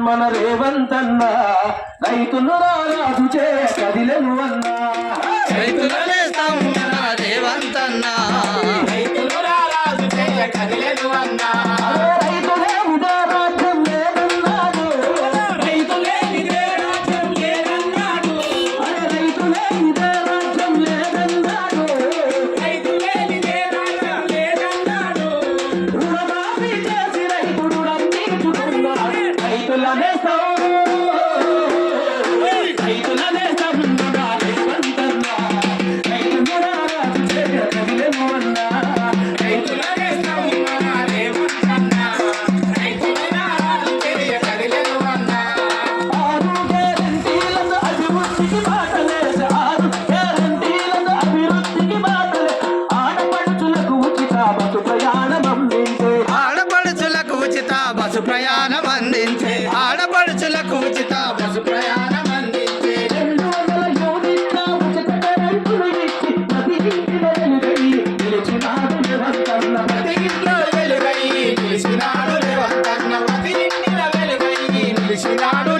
మన రేవంతన్న రైతును రాజు చే కదిలెను అన్నా రైతులనే మన రేవంతన్న రైతులు రాజు చే కదిలెను అన్నా రైతులే ఇదే రాజ్యం లేదన్నాడు రైతులే ఇదే రాజ్యం లేదన్నాడు రైతులే ఇదే రాజ్యం లేదన్నాడు రైతులే ఇదే రాజ్యం లేదన్నాడు రుణమాఫీ చేసి రైతుడు రందించుకున్నాడు రైతులనే రైతులనే సమ్ముడా రేవంతన్న రైతును రాజు చే కదిలెను అన్నా రైతులనే మన రేవంతన్న రైతులే రాజు చే కదిలెను అన్నా ఆరు గ్యారంటీలను అభివృద్ధికి బాటలేసి ఆరు గ్యారంటీలను అభివృద్ధికి బాటలే ఆడపడుచులకు ఉచిత బస్సు ప్రయాణం అందించే ఆడపడుచులకు ఉచిత బస్సు ప్రయాణం అందించే ఆడపడుచులకు ఉచిత బస్సు ప్రయాణం అందించే 200 యూనిట్ల ఉచిత కరెంటును ఇచ్చి ప్రతి ఇంటిలో వెలుగై నిలిచినాడు రేవంతన్న ప్రతి ఇంట్లో వెలుగై నిలిచినాడు రేవంతన్న ప్రతి ఇంటిలో వెలుగై నిలిచినాడు